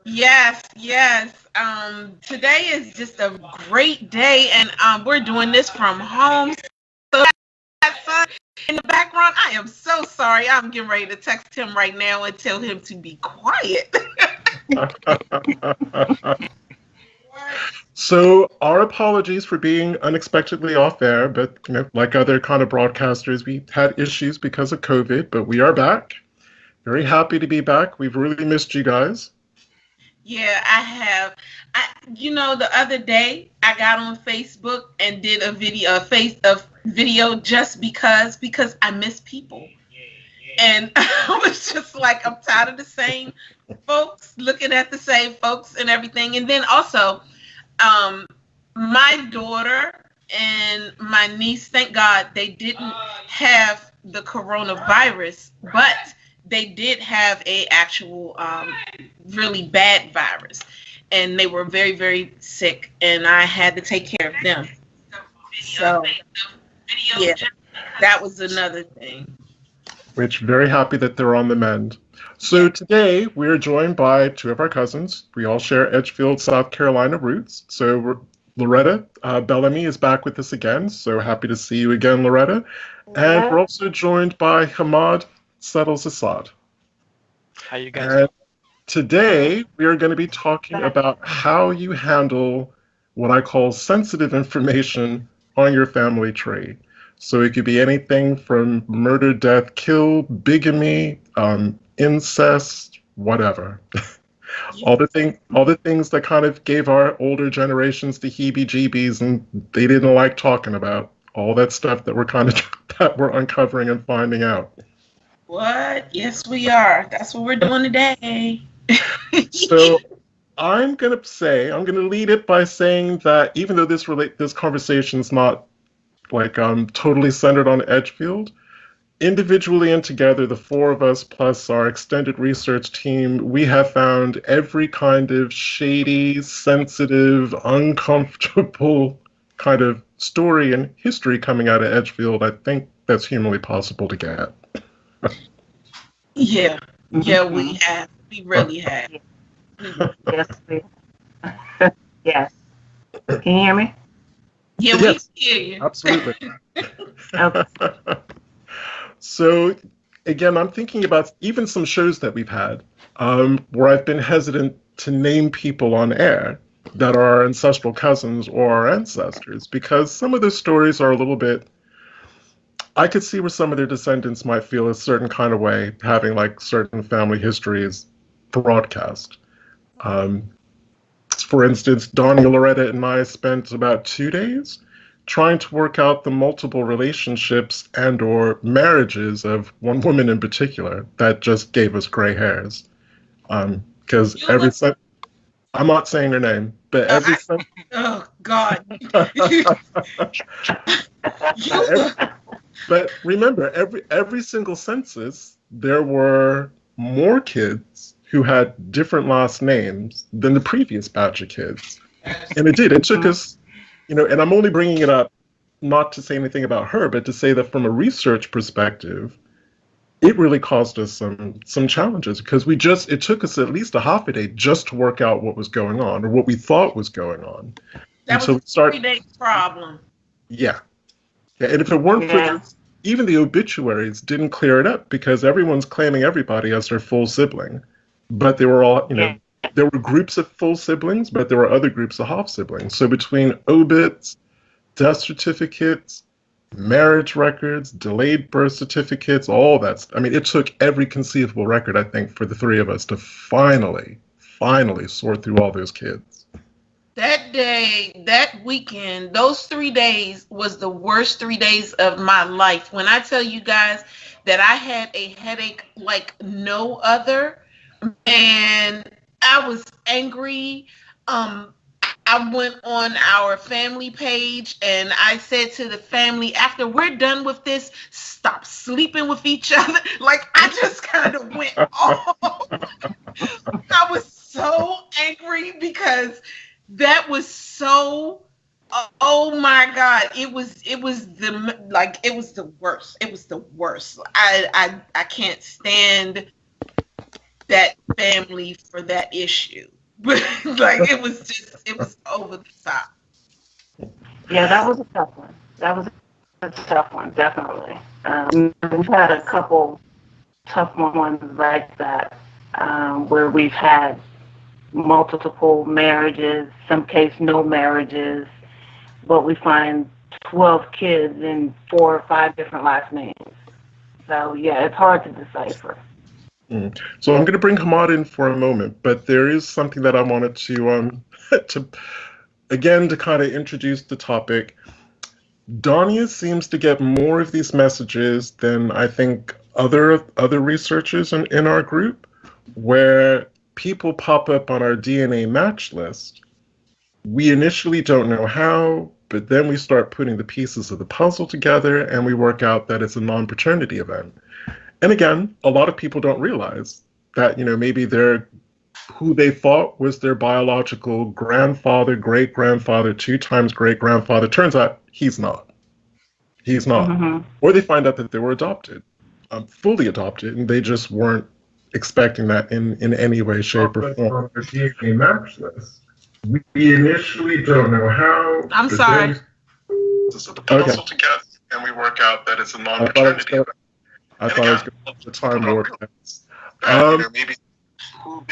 Yes, yes. Today is just a great day, and we're doing this from home. So that son in the background, I am so sorry. I'm getting ready to text him right now and tell him to be quiet. So our apologies for being unexpectedly off air, but like other kind of broadcasters, we had issues because of COVID, but we are back. Very happy to be back. We've really missed you guys. Yeah, I have. The other day I got on Facebook and did a video just because I miss people. And I was just like, I'm tired of the same folks, looking at the same folks and everything. And then also, um, my daughter and my niece, thank God they didn't have the coronavirus, but they did have a actual really bad virus. And they were very, very sick, and I had to take care of them. So, yeah, that was another thing. Which very happy that they're on the mend. So today we are joined by two of our cousins. We all share Edgefield, South Carolina roots. So Loretta Bellamy is back with us again. So happy to see you again, Loretta. And we're also joined by Hammad Asad. How you guys doing? Today we are going to be talking about how you handle what I call sensitive information on your family tree. So it could be anything from murder, death, kill, bigamy, incest, whatever. all the things that kind of gave our older generations the heebie-jeebies, and they didn't like talking about. All that stuff that we're uncovering and finding out. What? Yes, we are. That's what we're doing today. So I'm gonna lead it by saying that even though this conversation is not like totally centered on Edgefield, individually and together, the four of us plus our extended research team, we have found every kind of shady, sensitive, uncomfortable kind of story and history coming out of Edgefield. I think that's humanly possible to get. Yeah, we have. We really have. Yes, yes. Can you hear me? Yeah, we hear you. Absolutely. Okay. So, again, I'm thinking about even some shows that we've had where I've been hesitant to name people on air that are our ancestral cousins or our ancestors, because some of the stories are a little bit, I could see where some of their descendants might feel a certain kind of way having like certain family histories broadcast. For instance, Donnie, Loretta, and I spent about 2 days trying to work out the multiple relationships and or marriages of one woman in particular that just gave us gray hairs. Because I'm not saying her name, but oh God. But remember, every single census, there were more kids who had different last names than the previous batch of kids. And it took us, and I'm only bringing it up not to say anything about her, but to say that from a research perspective, it really caused us some challenges, because it took us at least a half a day just to work out what was going on, or what we thought was going on. That was a 3-day problem. Yeah. And if it weren't for this, even the obituaries didn't clear it up, because everyone's claiming everybody as their full sibling. But they were all, there were groups of full siblings, but there were other groups of half siblings. So between obits, death certificates, marriage records, delayed birth certificates, all that. I mean, it took every conceivable record, I think, for the three of us to finally sort through all those kids. That day, that weekend, those 3 days was the worst 3 days of my life. When I tell you guys that I had a headache like no other, and I was angry. I went on our family page and I said to the family, after we're done with this, stop sleeping with each other. Like, I just kind of went off. I was so angry because that was so, oh my God, it was the worst. It was the worst. I can't stand that family for that issue. But like it was over the top. Yeah, that was a tough one. That was a tough one, definitely. We've had a couple tough ones like that, where we've had multiple marriages, some case no marriages, but we find 12 kids in 4 or 5 different last names. So yeah, it's hard to decipher. So I'm going to bring Hammad in for a moment, but there is something that I wanted to to kind of introduce the topic. Dania seems to get more of these messages than I think other researchers in our group, where people pop up on our DNA match list. We initially don't know how, but then we start putting the pieces of the puzzle together and we work out that it's a non-paternity event. And again, a lot of people don't realize that, maybe they're who they thought was their biological grandfather, great-grandfather, 2 times great-grandfather. Turns out he's not. He's not. Mm-hmm. Or they find out that they were adopted, fully adopted, and they just weren't expecting that in any way, shape, or form. DNA match list. We initially don't know how. I'm sorry. The puzzle together, and we work out that it's a non-paternity event. I thought I was going to the time vortex. Maybe.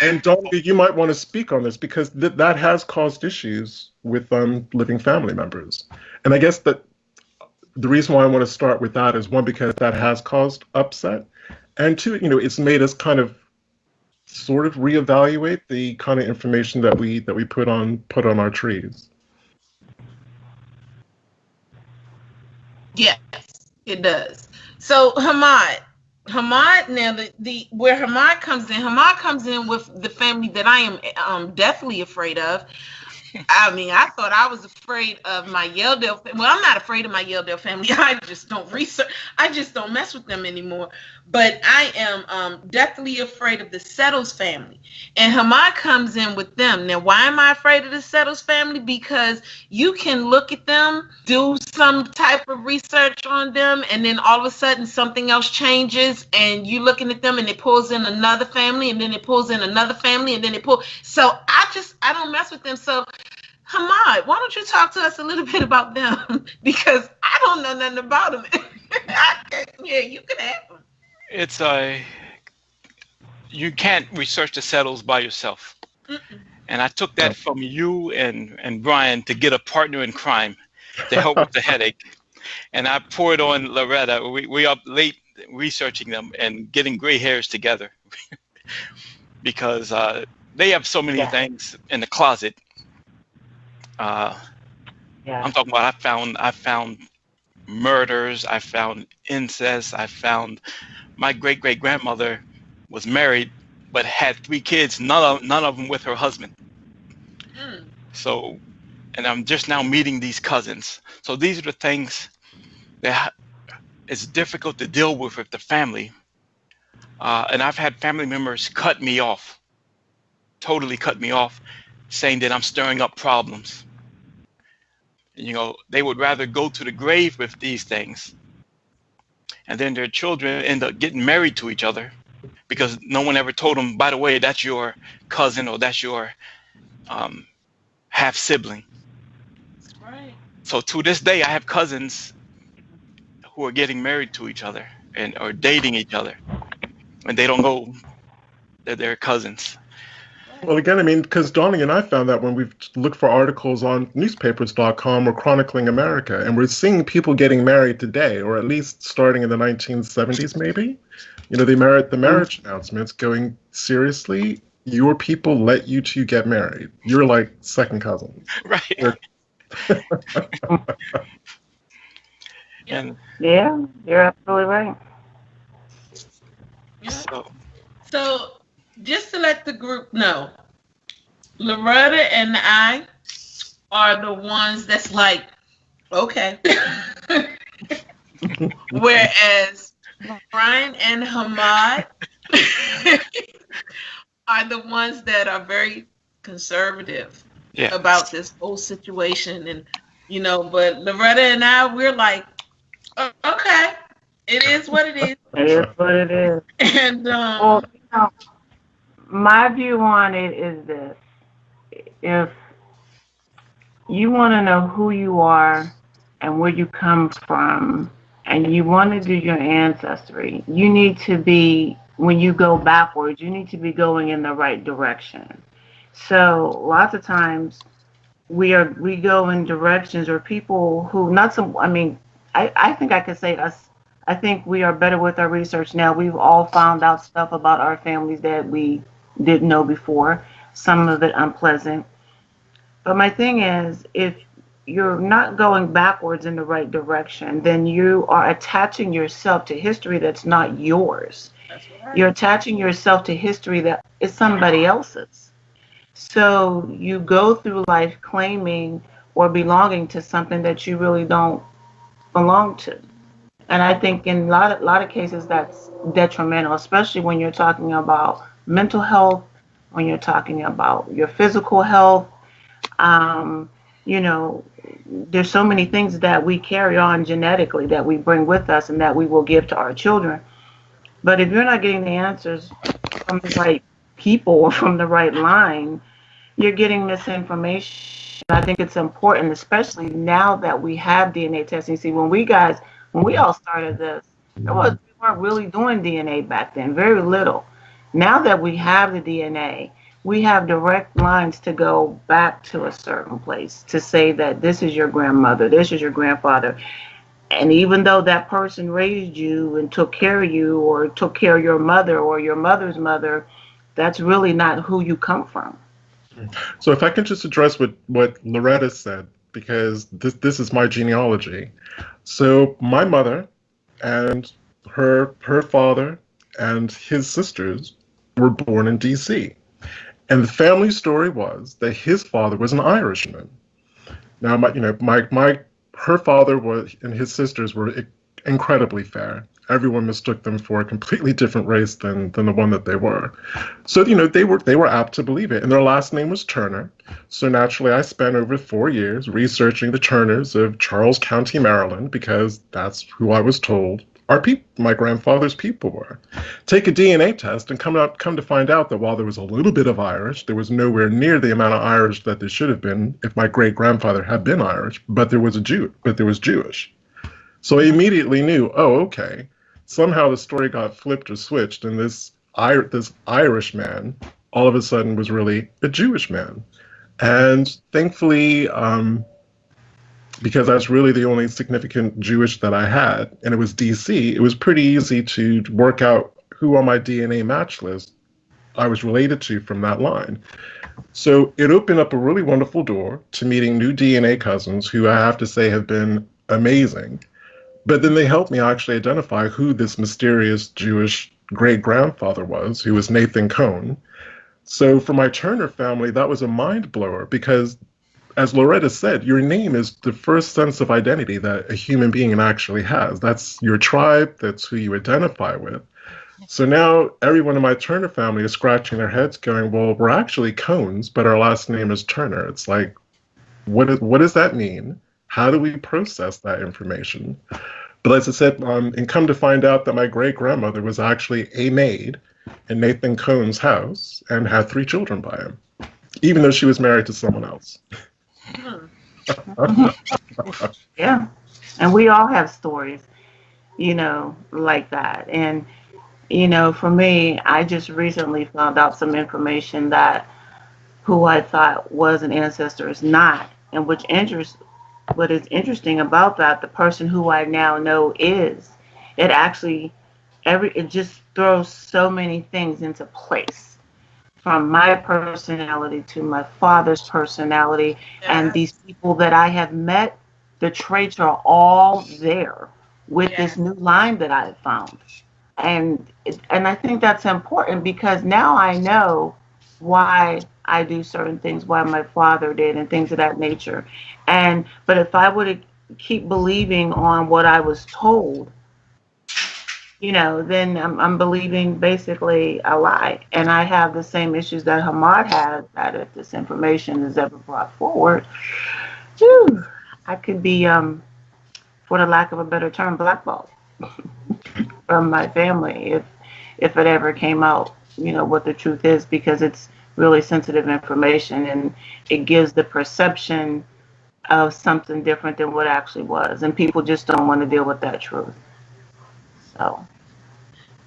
And Donovan, you might want to speak on this because that has caused issues with living family members. And I guess that the reason why I want to start with that is, one, because that has caused upset, and 2, it's made us kind of sort of reevaluate the kind of information that we put on our trees. Yes, it does. So Hammad, now where Hammad comes in with the family that I am deathly afraid of. I mean, I thought I was afraid of my Yeldale family. Well, I'm not afraid of my Yeldale family. I just don't research. I just don't mess with them anymore. But I am deathly afraid of the Settles family. And Hammad comes in with them. Now, why am I afraid of the Settles family? Because you can look at them, do some type of research on them, and then all of a sudden something else changes, and you're looking at them, and it pulls in another family, and then it pulls in another family, and then it pulls. So I don't mess with them. So Hammad, why don't you talk to us a little bit about them? Because I don't know nothing about them. Yeah, you can have them. It's you can't research the Settles by yourself. Mm-mm. And I took that from you and Brian to get a partner in crime to help with the headache. And I poured on Loretta. We up late researching them and getting gray hairs together because they have so many things in the closet. I'm talking about I found murders, I found incest, I found my great-great-grandmother was married but had 3 kids, none of them with her husband. So, and I'm just now meeting these cousins. So these are the things that it's difficult to deal with the family. And I've had family members cut me off, totally cut me off, saying that I'm stirring up problems. They would rather go to the grave with these things. And then their children end up getting married to each other because no one ever told them, by the way, that's your cousin or that's your half sibling. Right. So to this day, I have cousins who are getting married to each other and or dating each other. And they don't know that they're cousins. Well, again, I mean, because Donnie and I found that when we've looked for articles on newspapers.com or Chronicling America, and we're seeing people getting married today, or at least starting in the 1970s, maybe. The marriage announcements going, seriously, your people let you 2 get married. You're like second cousins. Right. And yeah, you're absolutely right. So just to let the group know, Loretta and I are the ones that's like, okay. Whereas Brian and Hammad are the ones that are very conservative about this whole situation. And, but Loretta and I, we're like, it is what it is. It is what it is. And, well, My view on it is this: if you want to know who you are and where you come from, and you want to do your ancestry, you need to be, when you go backwards, you need to be going in the right direction. So lots of times we go in directions, or people who, not some, I mean, I think I could say us. I think we are better with our research now. We've all found out stuff about our families that we didn't know before, some of it unpleasant. But my thing is, if you're not going backwards in the right direction, then you are attaching yourself to history that's not yours. That's right. You're attaching yourself to history that is somebody else's. So you go through life claiming or belonging to something that you really don't belong to. And I think in a lot of cases that's detrimental, especially when you're talking about mental health, when you're talking about your physical health. You know, there's so many things that we carry on genetically that we bring with us and that we will give to our children. But if you're not getting the answers from the right people or from the right line, you're getting misinformation. I think it's important, especially now that we have DNA testing. See, when we all started this, we weren't really doing DNA back then, very little. Now that we have the DNA, we have direct lines to go back to a certain place to say that this is your grandmother, this is your grandfather. And even though that person raised you and took care of you, or took care of your mother or your mother's mother, that's really not who you come from. So if I can just address what Loretta said, because this is my genealogy. So my mother and her father and his sisters were born in D.C. And the family story was that his father was an Irishman. Now, her father and his sisters were incredibly fair. Everyone mistook them for a completely different race than the one that they were. So, they were apt to believe it. And their last name was Turner. So naturally, I spent over 4 years researching the Turners of Charles County, Maryland, because that's who I was told my grandfather's people were. Take a DNA test and come to find out that while there was a little bit of Irish, there was nowhere near the amount of Irish that there should have been if my great grandfather had been Irish, but there was Jewish. So I immediately knew, oh, okay, somehow the story got flipped or switched, and this Irish man all of a sudden was really a Jewish man. And thankfully, because that's really the only significant Jewish that I had, and it was DC, it was pretty easy to work out who on my DNA match list I was related to from that line. So it opened up a really wonderful door to meeting new DNA cousins who I have to say have been amazing. But then they helped me actually identify who this mysterious Jewish great-grandfather was, who was Nathan Cohn. So for my Turner family, that was a mind blower because, as Loretta said, your name is the first sense of identity that a human being actually has. That's your tribe, that's who you identify with. So now everyone in my Turner family is scratching their heads going, well, we're actually Cohns, but our last name is Turner. It's like, what does that mean? How do we process that information? But as I said, and come to find out that my great-grandmother was actually a maid in Nathan Cohn's house and had 3 children by him, even though she was married to someone else. Yeah, and we all have stories, like that. And, for me, I just recently found out some information that who I thought was an ancestor is not. And what is interesting about that, the person who I now know is, it just throws so many things into place. From my personality to my father's personality, and these people that I have met, the traits are all there with this new line that I have found. And I think that's important because now I know why I do certain things, why my father did, and things of that nature. But if I would keep believing on what I was told, then I'm believing basically a lie. And I have the same issues that Hammad has, that if this information is ever brought forward, I could be, for the lack of a better term, blackballed from my family if it ever came out what the truth is, because it's really sensitive information, and it gives the perception of something different than what actually was, and people just don't want to deal with that truth. So,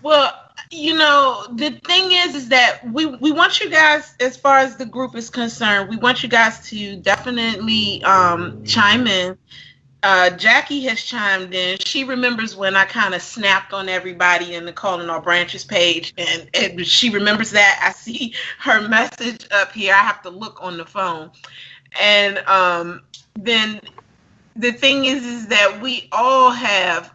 well, the thing is that we want you guys, as far as the group is concerned, we want you guys to definitely chime in. Jackie has chimed in. She remembers when I kind of snapped on everybody in the Calling All Branches page, and she remembers that. I see her message up here. I have to look on the phone. And then the thing is that we all have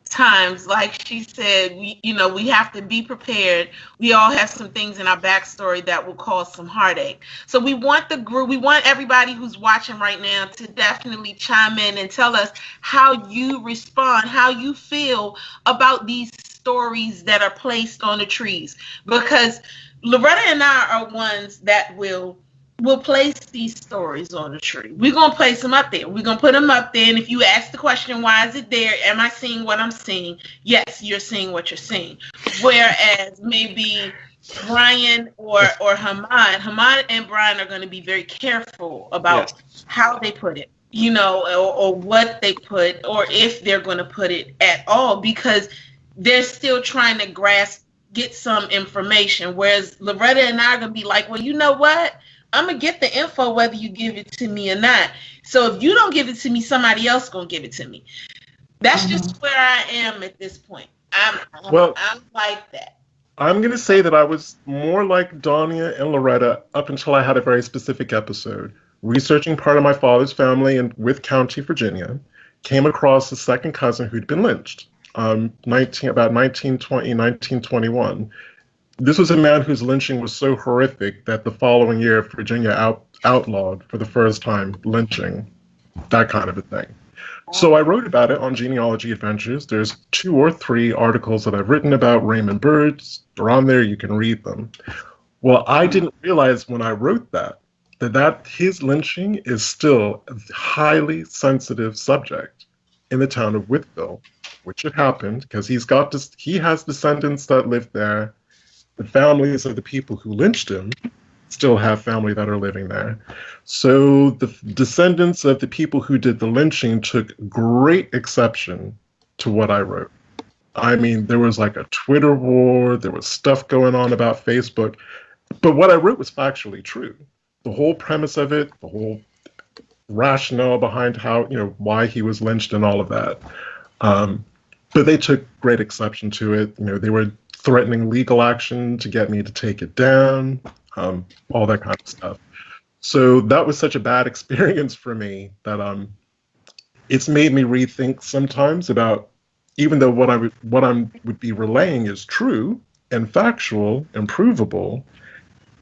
times, like she said, we have to be prepared. We all have some things in our backstory that will cause some heartache. So we want the group, we want everybody who's watching right now to definitely chime in and tell us how you respond, how you feel about these stories that are placed on the trees. Because Loretta and I are ones that will place these stories on the tree. We're going to place them up there. We're going to put them up there. And if you ask the question, why is it there? Am I seeing what I'm seeing? Yes, you're seeing what you're seeing. Whereas maybe Brian or Hammad and Brian are going to be very careful about how they put it, or what they put, or if they're going to put it at all, because they're still trying to get some information. Whereas Loretta and I are going to be like, well, you know what? I'm going to get the info whether you give it to me or not. So if you don't give it to me, somebody else is going to give it to me. That's just where I am at this point. I'm like that. I'm going to say that I was more like Danya and Loretta up until I had a very specific episode. Researching part of my father's family in Wythe County, Virginia, came across a second cousin who'd been lynched about 1920, 1921. This was a man whose lynching was so horrific that the following year, Virginia outlawed for the first time lynching, that kind of a thing. So I wrote about it on Genealogy Adventures. There's 2 or 3 articles that I've written about Raymond Birds. They're on there. You can read them. Well, I didn't realize when I wrote that his lynching is still a highly sensitive subject in the town of Wytheville, which it happened because he has descendants that live there. The families of the people who lynched him still have family that are living there. So the descendants of the people who did the lynching took great exception to what I wrote. I mean, there was like a Twitter war, there was stuff going on about Facebook, but what I wrote was factually true. The whole premise of it, the whole rationale behind how, why he was lynched and all of that. But they took great exception to it. They were threatening legal action to get me to take it down, all that kind of stuff. So that was such a bad experience for me that it's made me rethink sometimes about, even though what I would be relaying is true and factual and provable,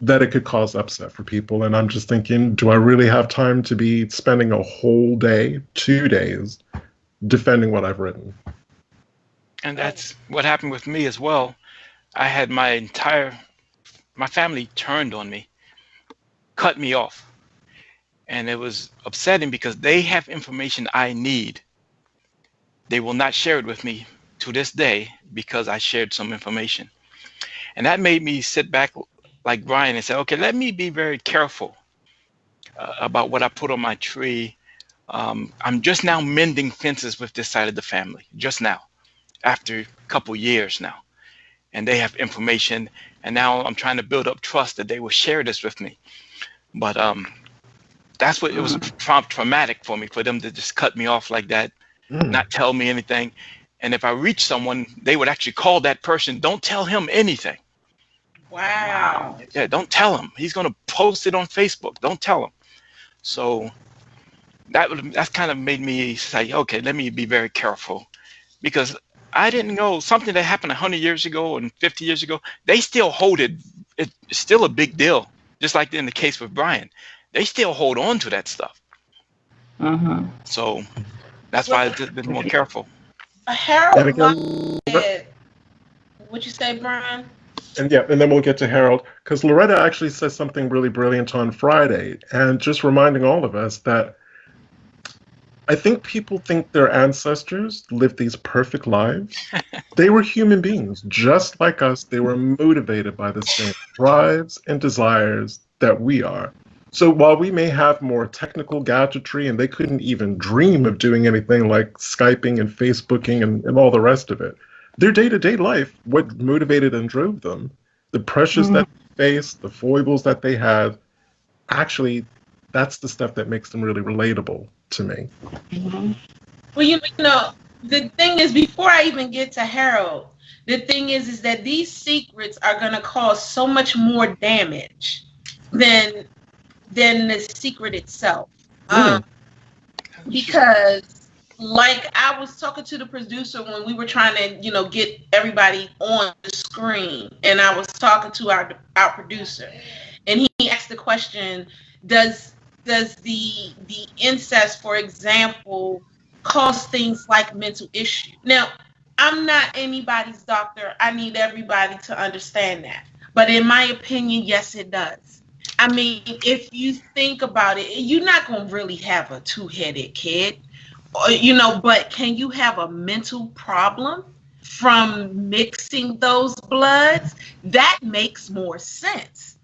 that it could cause upset for people. And I'm just thinking, do I really have time to be spending a whole day, 2 days, defending what I've written? And that's what happened with me as well. I had my family turned on me, cut me off. And it was upsetting because they have information I need. They will not share it with me to this day because I shared some information. And that made me sit back like Brian and say, okay, let me be very careful about what I put on my tree. I'm just now mending fences with this side of the family, just now, after a couple years now. And they have information, and now I'm trying to build up trust that they will share this with me. But that's what it was traumatic for me, for them to just cut me off like that, not tell me anything. And if I reach someone, they would actually call that person, don't tell him anything. Wow. Yeah, don't tell him. He's going to post it on Facebook. Don't tell him. So that's kind of made me say, okay, let me be very careful, because I didn't know something that happened 100 years ago and 50 years ago. They still hold it. It's still a big deal. Just like in the case with Brian, they still hold on to that stuff. So that's why I've been more careful. Harold, what'd you say, Brian? And then we'll get to Harold, because Loretta actually says something really brilliant on Friday, and just reminding all of us that I think people think their ancestors lived these perfect lives. They were human beings, just like us. They were motivated by the same drives and desires that we are. So while we may have more technical gadgetry and they couldn't even dream of doing anything like Skyping and Facebooking and all the rest of it, their day-to-day life, what motivated and drove them, the pressures that they faced, the foibles that they had, actually, that's the stuff that makes them really relatable to me. Well, you know, the thing is, before I even get to Harold, the thing is that these secrets are going to cause so much more damage than the secret itself. Because, like, I was talking to the producer when we were trying to, you know, get everybody on the screen, and I was talking to our producer, and he asked the question, does the incest, for example, cause things like mental issues? Now, I'm not anybody's doctor. I need everybody to understand that. But in my opinion, yes, it does. I mean, if you think about it, you're not going to really have a two-headed kid, you know, but can you have a mental problem from mixing those bloods? That makes more sense.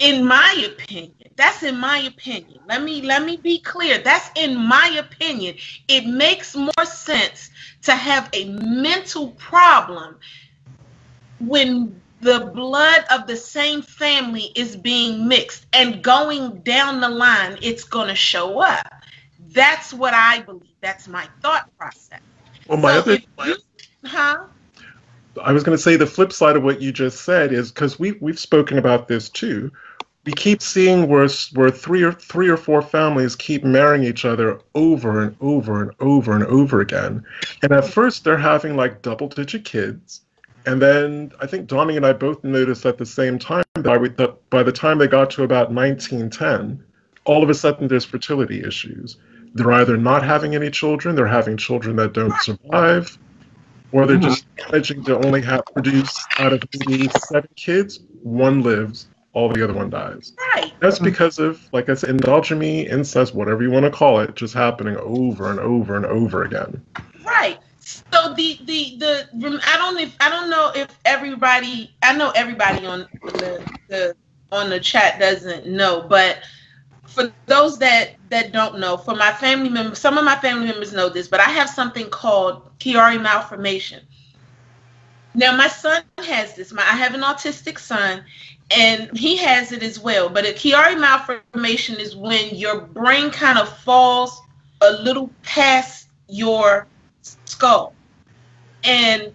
In my opinion, that's in my opinion. Let me be clear. That's in my opinion. It makes more sense to have a mental problem when the blood of the same family is being mixed, and going down the line, it's going to show up. That's what I believe. That's my thought process. Well, I was going to say the flip side of what you just said is, because we've spoken about this too. We keep seeing where three or four families keep marrying each other over and over and over and over again. And at first they're having like double-digit kids. And then I think Donnie and I both noticed at the same time that by the time they got to about 1910, all of a sudden there's fertility issues. They're either not having any children, they're having children that don't survive, or they're just managing to only produce out of maybe 7 kids, 1 lives, all the other one dies. Right. That's because of, like I said, endogamy, incest, whatever you want to call it, just happening over and over and over again. Right. So I don't know if everybody, I know everybody on the chat doesn't know, but for those that don't know, for my family members, some of my family members know this, but I have something called Chiari malformation. Now, my son has this. I have an autistic son, and he has it as well. But a Chiari malformation is when your brain kind of falls a little past your skull. And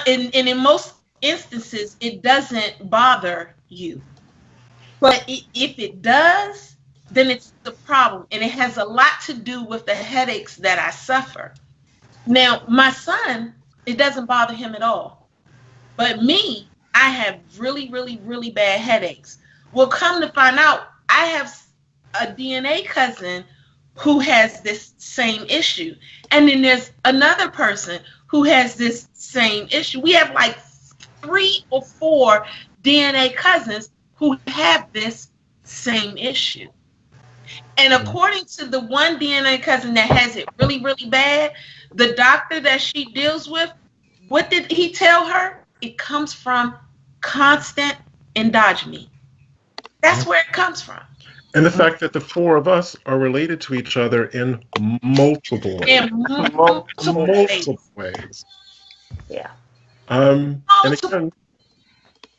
in most instances, it doesn't bother you. But if it does, then it's the problem. And it has a lot to do with the headaches that I suffer. Now, my son, it doesn't bother him at all. But me, I have really, really, really bad headaches. Well, come to find out, I have a DNA cousin who has this same issue. And then there's another person who has this same issue. We have like 3 or 4 DNA cousins who have this same issue. And according to the one DNA cousin that has it really, really bad, the doctor that she deals with, what did he tell her? It comes from constant endogamy. That's where it comes from. And the fact that the 4 of us are related to each other in multiple ways. In multiple ways. Yeah. And again,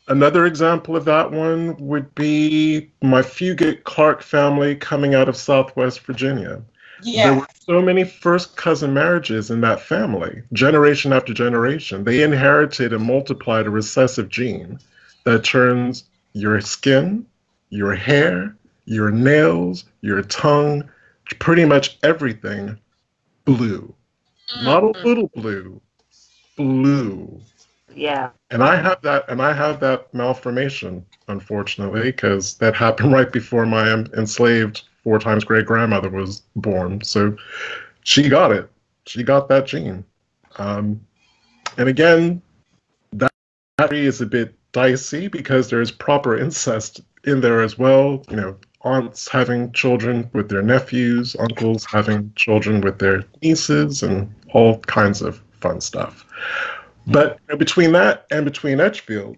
another example of that one would be my Fugate Clark family coming out of Southwest Virginia. Yeah. There were so many first cousin marriages in that family, generation after generation. They inherited and multiplied a recessive gene that turns your skin, your hair, your nails, your tongue, pretty much everything blue. Not a little blue, blue. Yeah. And I have that malformation, unfortunately, because that happened right before my enslaved 4 times great grandmother was born. So she got it. She got that gene. And again, that is a bit dicey because there's proper incest in there as well. You know, aunts having children with their nephews, uncles having children with their nieces, and all kinds of fun stuff. But between that and between Edgefield,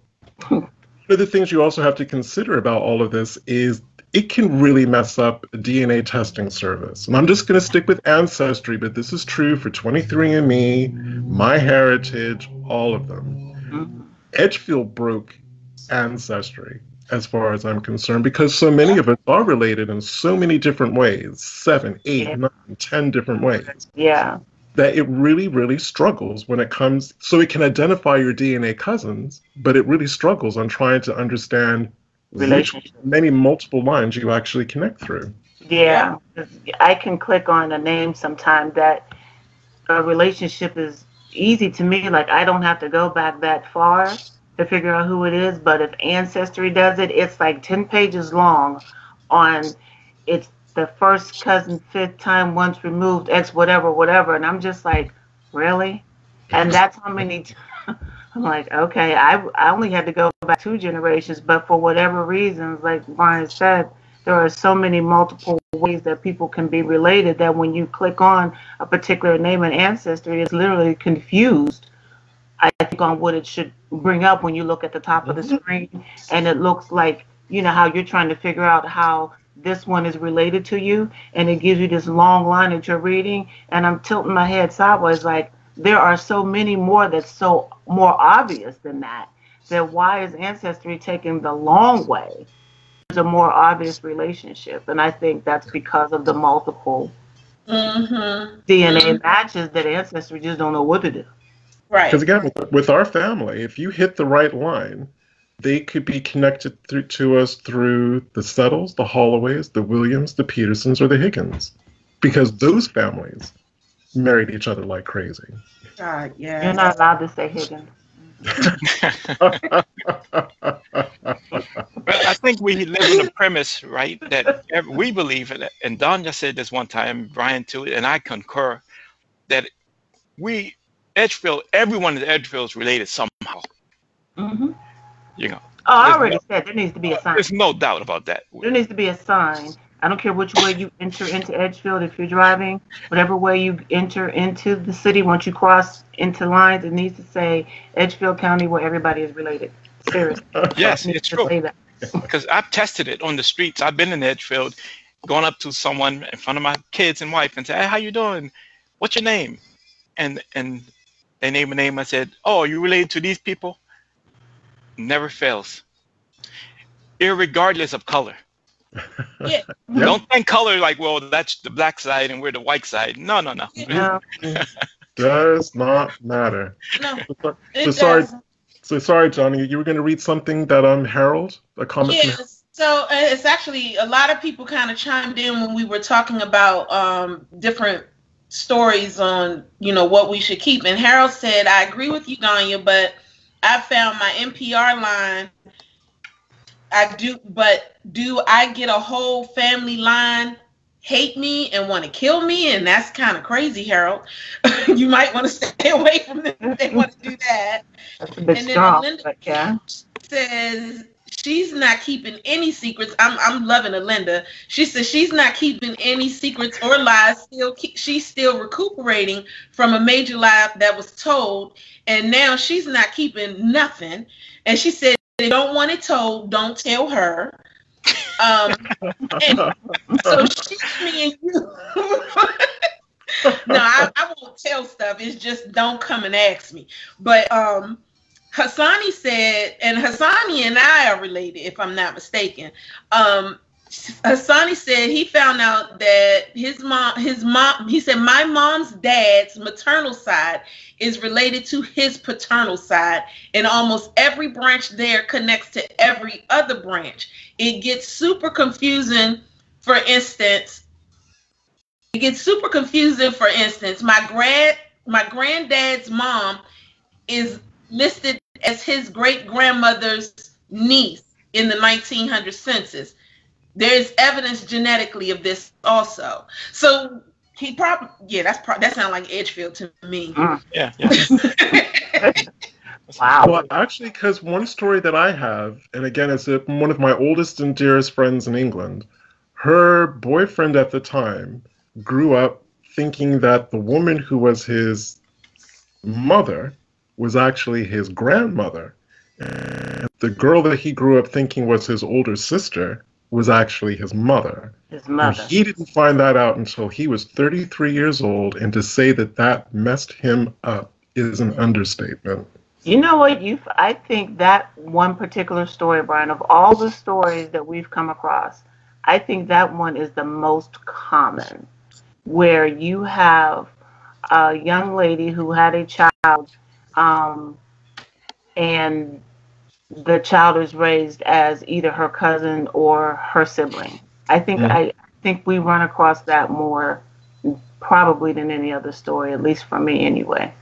one of the things you also have to consider about all of this is it can really mess up a DNA testing service. And I'm just going to stick with Ancestry, but this is true for 23andMe, MyHeritage, all of them. Edgefield broke Ancestry, as far as I'm concerned, because so many of us are related in so many different ways, 7, 8, 9, 10 different ways. Yeah. That it really, really struggles when it comes, so it can identify your DNA cousins, but it really struggles on trying to understand many multiple lines you actually connect through. Yeah. I can click on a name sometime that a relationship is easy to me. Like, I don't have to go back that far to figure out who it is, but if Ancestry does it, it's like 10 pages long on it's the first cousin, 5th time, once removed, X, whatever. And I'm just like, really? And that's how many I'm like, okay, I only had to go back 2 generations, but for whatever reasons, like Brian said, there are so many multiple ways that people can be related that when you click on a particular name in Ancestry, it's literally confused, I think, on what it should bring up when you look at the top of the screen. And it looks like, you know, how you're trying to figure out how this one is related to you, and it gives you this long line that you're reading, and I'm tilting my head sideways like, there are so many more that's so more obvious than that. Then why is Ancestry taking the long way? There's a more obvious relationship, and I think that's because of the multiple DNA matches that Ancestry just don't know what to do. Right. Because again, with our family, if you hit the right line, they could be connected to us through the Settles, the Holloways, the Williams, the Petersons, or the Higgins, because those families married each other like crazy. God, yeah. You're not allowed to say Higgins. I think we live in a premise, right, that we believe, and Don just said this one time, Brian too, and I concur, that Edgefield, everyone in Edgefield is related somehow. You know. Oh, I already said there needs to be a sign. There's no doubt about that. There needs to be a sign. I don't care which way you enter into Edgefield if you're driving. Whatever way you enter into the city, once you cross into lines, it needs to say Edgefield County, where everybody is related. Seriously. Yes, it's true. Because I've tested it on the streets. I've been in Edgefield, going up to someone in front of my kids and wife and say, "Hey, how you doing? What's your name?" And they name a name. I said, "Oh, are you related to these people?" Never fails, irregardless of color. Yeah. Don't think color like, well, that's the black side and we're the white side. No. Does not matter. No. So sorry, Johnny. You were going to read something that Harold, a comment. Yes. So it's actually a lot of people kind of chimed in when we were talking about different stories on, you know, what we should keep. And Harold said, "I agree with you, Ganya, but I found my NPR line. Do I get a whole family line hate me and want to kill me?" And that's kind of crazy, Harold. You might want to stay away from them if they want to do that. That's a bit and strong, then Linda but yeah. says she's not keeping any secrets. I'm loving Linda. She says she's not keeping any secrets or lies. She's still recuperating from a major lie that was told, and now she's not keeping nothing. And she said, "They don't want it told, don't tell her." And so she's me and you. No, I won't tell stuff. It's just don't come and ask me. But Hassani said, and Hassani and I are related, if I'm not mistaken. Hassani said he found out that his mom, he said, my mom's dad's maternal side is related to his paternal side, and almost every branch there connects to every other branch. It gets super confusing. For instance, my granddad's mom is listed as his great-grandmother's niece in the 1900 census. There's evidence genetically of this also. So he probably, that sounds like Edgefield to me. Yeah. Wow. Well, actually, because one story that I have, and again, it's one of my oldest and dearest friends in England, her boyfriend at the time grew up thinking that the woman who was his mother was actually his grandmother. And the girl that he grew up thinking was his older sister was actually his mother. His mother. And he didn't find that out until he was 33 years old, and to say that that messed him up is an understatement. You know what? I think that one particular story, Brian, of all the stories that we've come across, I think that one is the most common, where you have a young lady who had a child, and the child is raised as either her cousin or her sibling. I think we run across that more probably than any other story, at least for me anyway.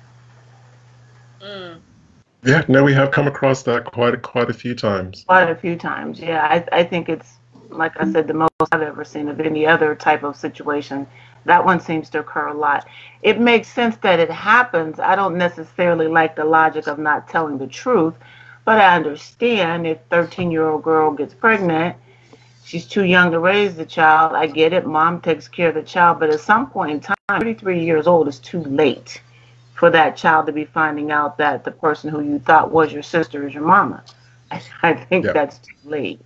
Yeah, no, we have come across that quite a few times. Quite a few times, yeah. I think it's, like I said, the most I've ever seen of any other type of situation. That one seems to occur a lot. It makes sense that it happens. I don't necessarily like the logic of not telling the truth, but I understand if a 13-year-old girl gets pregnant, she's too young to raise the child. I get it. Mom takes care of the child. But at some point in time, 33 years old is too late for that child to be finding out that the person who you thought was your sister is your mama. I think that's too late.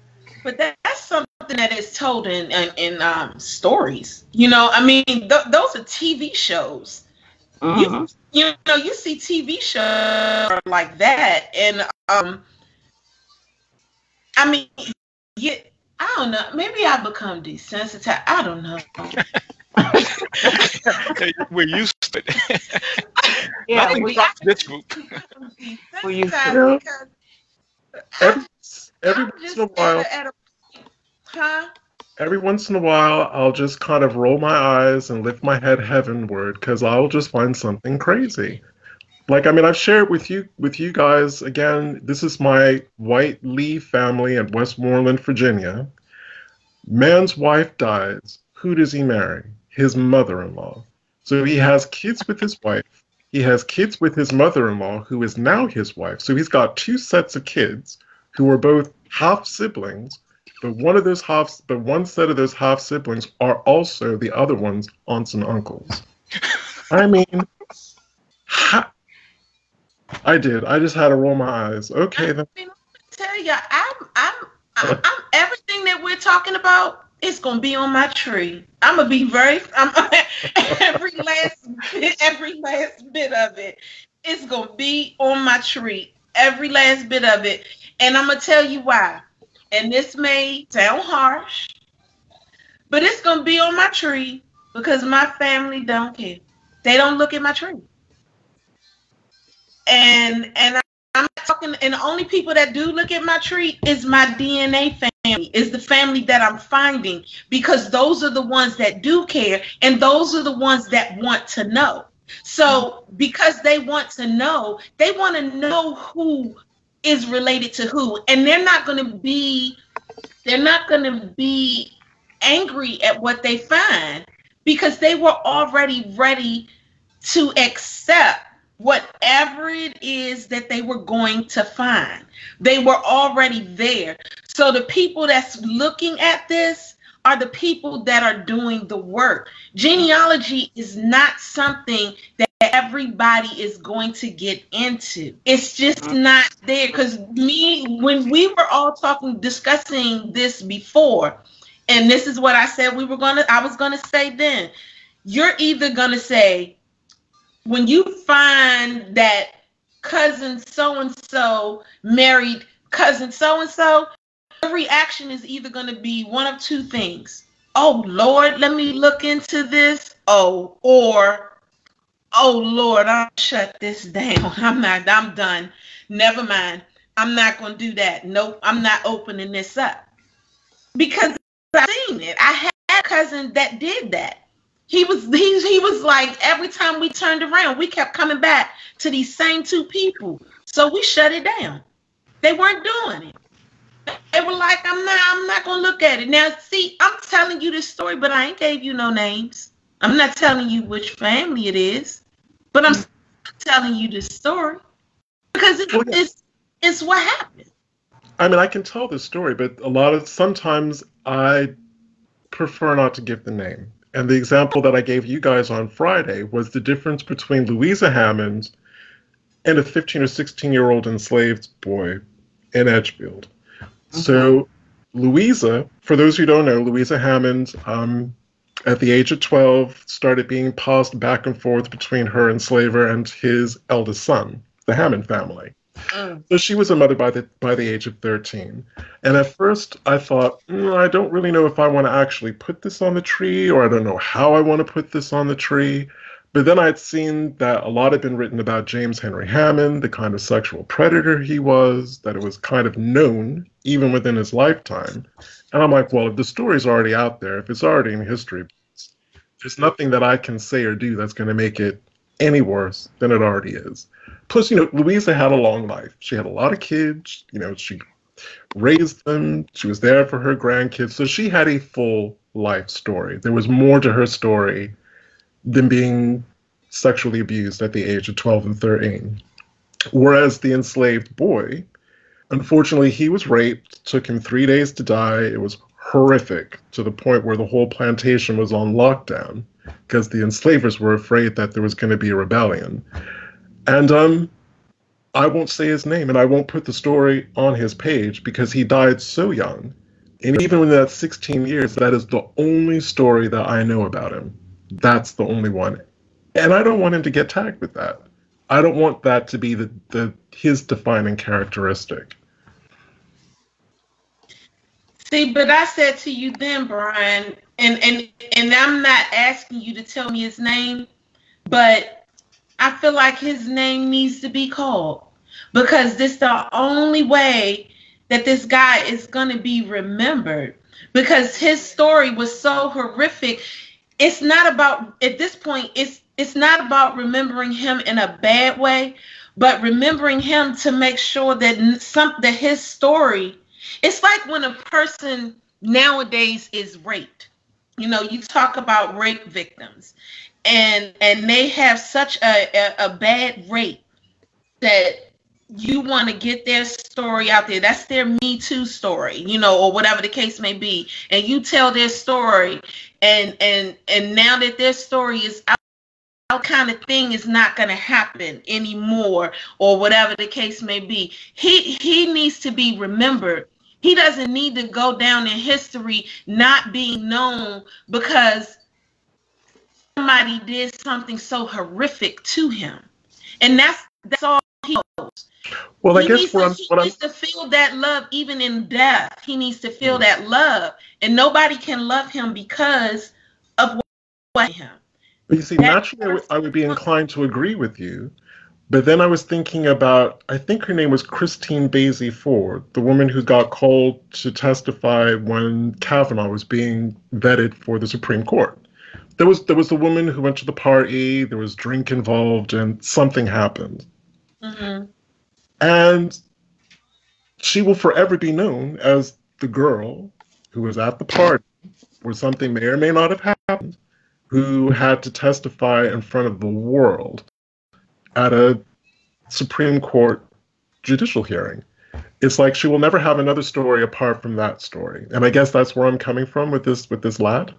But that's something that is told in stories. You know, I mean, those are TV shows. Mm-hmm. You know, you see TV shows like that, and I mean, I don't know. Maybe I become desensitized. I don't know. We're used to it. Yeah, This group. We're used to it. Every once in a while, every once in a while, I'll just kind of roll my eyes and lift my head heavenward because I'll just find something crazy. Like, I mean, I've shared with you guys, again, this is my white Lee family in Westmoreland, Virginia. Man's wife dies. Who does he marry? His mother-in-law. So he has kids with his wife. He has kids with his mother-in-law, who is now his wife. So he's got two sets of kids who are both half siblings, but one set of those half siblings are also the other one's aunts and uncles. I mean, I did. I just had to roll my eyes. Okay, then. I mean, let me tell you, I'm everything that we're talking about is gonna be on my tree. I'm gonna be every last bit of it is gonna be on my tree. Every last bit of it, and I'm gonna tell you why. And this may sound harsh, but it's gonna be on my tree because my family don't care. They don't look at my tree. And I'm talking, and the only people that do look at my tree is my DNA family, is the family that I'm finding, because those are the ones that do care, and those are the ones that want to know. So because they want to know who is related to who, and they're not going to be angry at what they find because they were already ready to accept whatever it is that they were going to find. They were already there. So the people that's looking at this are the people that are doing the work. Genealogy is not something that everybody is going to get into. It's just not there. Because when we were all discussing this before, and this is what I said I was gonna say then, you're either gonna say, when you find that cousin so-and-so married cousin so-and-so, the reaction is either going to be one of two things. Oh, Lord, let me look into this. Or, oh, Lord, I'll shut this down. I'm done. Never mind. I'm not going to do that. Nope, I'm not opening this up. Because I've seen it. I had a cousin that did that. He was like, every time we turned around, we kept coming back to these same two people. So we shut it down. They weren't doing it. They were like, I'm not going to look at it. Now, see, I'm telling you this story, but I ain't gave you no names. I'm not telling you which family it is, but I'm telling you this story because it's what happened. I mean, I can tell the story, but sometimes I prefer not to give the name. And the example that I gave you guys on Friday was the difference between Louisa Hammond and a 15 or 16-year-old enslaved boy in Edgefield. So Louisa, for those who don't know, Louisa Hammond, at the age of 12, started being passed back and forth between her enslaver and his eldest son, the Hammond family. So she was a mother by the age of 13. And at first I thought, I don't really know if I want to actually put this on the tree, or I don't know how I want to put this on the tree. But then I'd seen that a lot had been written about James Henry Hammond, the kind of sexual predator he was, that it was kind of known even within his lifetime. And I'm like, well, if the story's already out there, if it's already in history, there's nothing that I can say or do that's going to make it any worse than it already is. Plus, Louisa had a long life. She had a lot of kids. She raised them. She was there for her grandkids. So she had a full life story. There was more to her story than being sexually abused at the age of 12 and 13. Whereas the enslaved boy, unfortunately, he was raped. It took him 3 days to die. It was horrific, to the point where the whole plantation was on lockdown because the enslavers were afraid that there was going to be a rebellion. And I won't say his name, and I won't put the story on his page because he died so young. And even in that 16 years, that is the only story that I know about him. That's the only one. And I don't want him to get tagged with that. I don't want that to be his defining characteristic. See, but I said to you then, Brian, and I'm not asking you to tell me his name, but I feel like his name needs to be called, because this is the only way that this guy is going to be remembered, because his story was so horrific. It's not about, at this point, it's not about remembering him in a bad way, but remembering him to make sure that his story, it's like when a person nowadays is raped. You talk about rape victims, and they have such a bad rape that you want to get their story out there. That's their Me Too story, or whatever the case may be. And you tell their story, and now that their story is out, that kind of thing is not going to happen anymore, or whatever the case may be. He needs to be remembered. He doesn't need to go down in history not being known because somebody did something so horrific to him. And that's all he knows. Well, I guess he needs to feel that love even in death. He needs to feel that love. And nobody can love him because of what him. But you see, naturally, I would be inclined to agree with you. But then I was thinking about, I think her name was Christine Blasey Ford, the woman who got called to testify when Kavanaugh was being vetted for the Supreme Court. There was the woman who went to the party, there was drink involved, and something happened. Mm-hmm. And she will forever be known as the girl who was at the party where something may or may not have happened, who had to testify in front of the world at a Supreme Court judicial hearing. It's like she will never have another story apart from that story. And I guess that's where I'm coming from with this lad.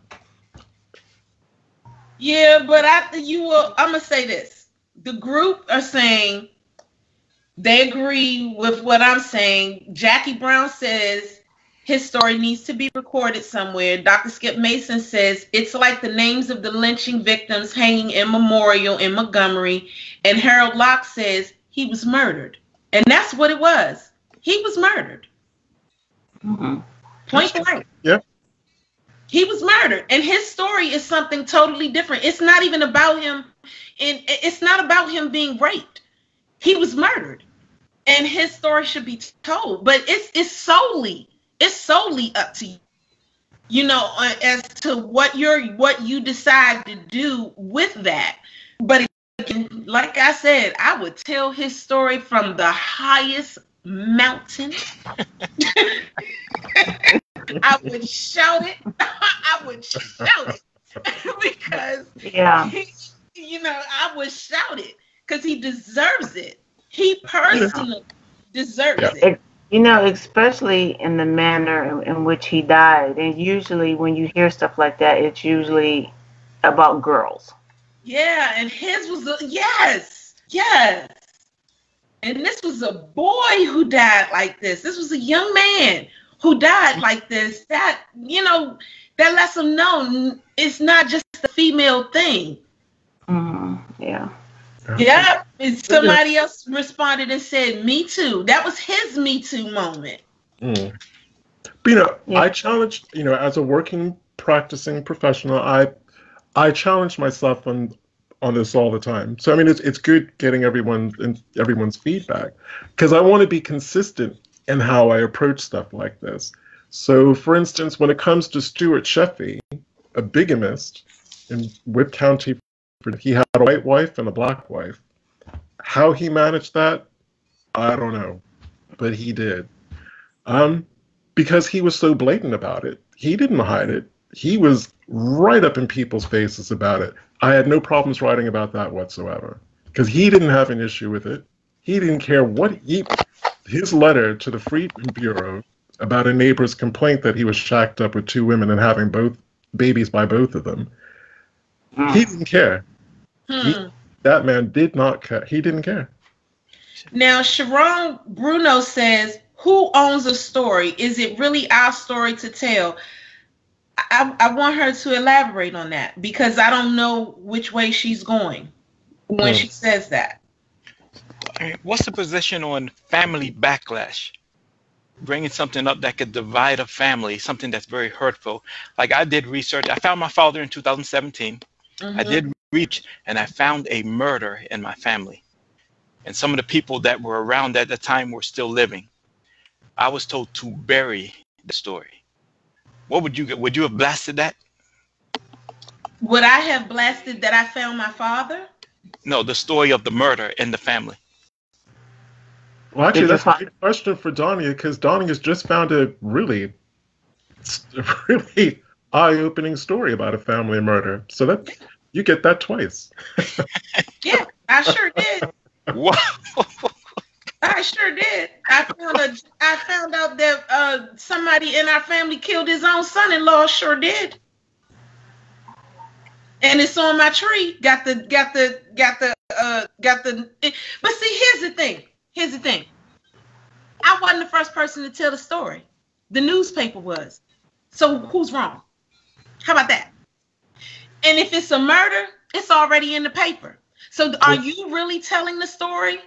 Yeah, but I'm going to say this. The group are saying they agree with what I'm saying. Jackie Brown says his story needs to be recorded somewhere. Dr. Skip Mason says it's like the names of the lynching victims hanging in memorial in Montgomery. And Harold Locke says he was murdered. And that's what it was. He was murdered. Mm-hmm. Point blank. Yeah. He was murdered. And his story is something totally different. It's not even about him. And it's not about him being raped. He was murdered. And his story should be told. But it's solely up to you, as to what you decide to do with that. But again, like I said, I would tell his story from the highest mountain. I would shout it. Because I would shout it because he deserves it. He personally deserves it. You know, especially in the manner in which he died. And usually when you hear stuff like that, it's usually about girls. Yeah, and his was yes. And this was a boy who died like this. This was a young man who died like this. That, that lets them know it's not just a female thing. Yeah. Yeah. And somebody else responded and said, "Me too." That was his Me Too moment. But, I challenged, as a working, practicing professional, I challenge myself on this all the time. So I mean, it's good getting everyone's feedback, because I want to be consistent in how I approach stuff like this. So, for instance, when it comes to Stuart Sheffey, a bigamist in Whip County, he had a white wife and a black wife. How he managed that, I don't know, but he did. Because he was so blatant about it. He didn't hide it. He was right up in people's faces about it. I had no problems writing about that whatsoever, because he didn't have an issue with it. He didn't care his letter to the Freedmen Bureau about a neighbor's complaint that he was shacked up with two women and having both babies by both of them. He didn't care. That man did not care. He didn't care. Now, Sharon Bruno says, "Who owns a story? Is it really our story to tell?" I want her to elaborate on that, because I don't know which way she's going when she says that. What's the position on family backlash? Bringing something up that could divide a family, something that's very hurtful. Like, I did research. I found my father in 2017. I did research, and I found a murder in my family. And some of the people that were around at the time were still living. I was told to bury the story. What would you have blasted that? Would I have blasted that I found my father? No, the story of the murder in the family. Well, actually, that's a good question for Donia, because Donia has just found a really eye-opening story about a family murder. So that you get that twice. Yeah, I sure did. Wow. I sure did. I found out that somebody in our family killed his own son-in-law. Sure did. And it's on my tree. Got the. But see, here's the thing. I wasn't the first person to tell the story. The newspaper was. So who's wrong? How about that? And if it's a murder, it's already in the paper. So are you really telling the story?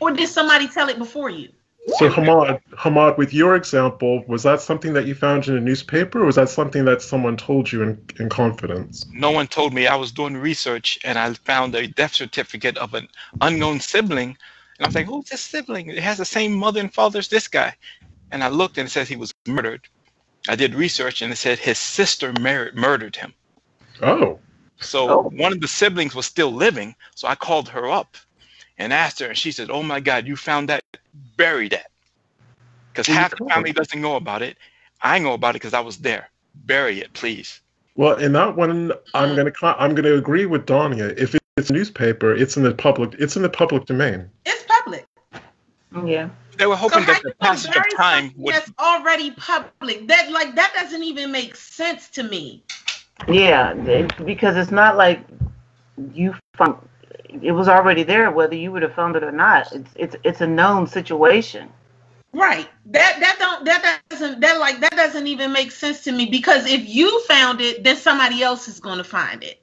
Or did somebody tell it before you? So Hammad, with your example, was that something that you found in a newspaper, or was that something that someone told you in confidence? No one told me. I was doing research, and I found a death certificate of an unknown sibling. And I was like, who's this sibling? It has the same mother and father as this guy. And I looked, and it says he was murdered. I did research, and it said his sister murdered him. Oh. So one of the siblings was still living, so I called her up and asked her, and she said, "Oh my God, you found that? Bury that." Because half the family doesn't know about it. I know about it because I was there. Bury it, please. Well, in that one, I'm gonna agree with Donia. If it's a newspaper, it's in the public domain. It's public. Yeah. They were hoping that the passage of time would. That's already public. That doesn't even make sense to me. Yeah, because it's not like you found. It was already there, whether you would have found it or not. It's a known situation. Right. That doesn't even make sense to me, because if you found it, then somebody else is going to find it.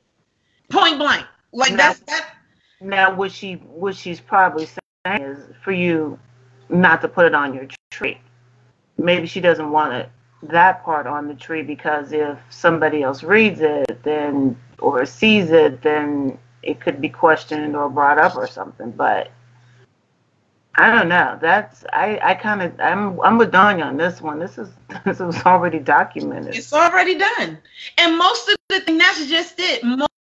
Point blank. Like now, that. Now, what she's probably saying is for you not to put it on your tree. Maybe she doesn't want that part on the tree, because if somebody else reads it, then or sees it, then it could be questioned or brought up or something. But I don't know. I'm with Donia on this one. This was already documented. It's already done. And most of the things, that's just it.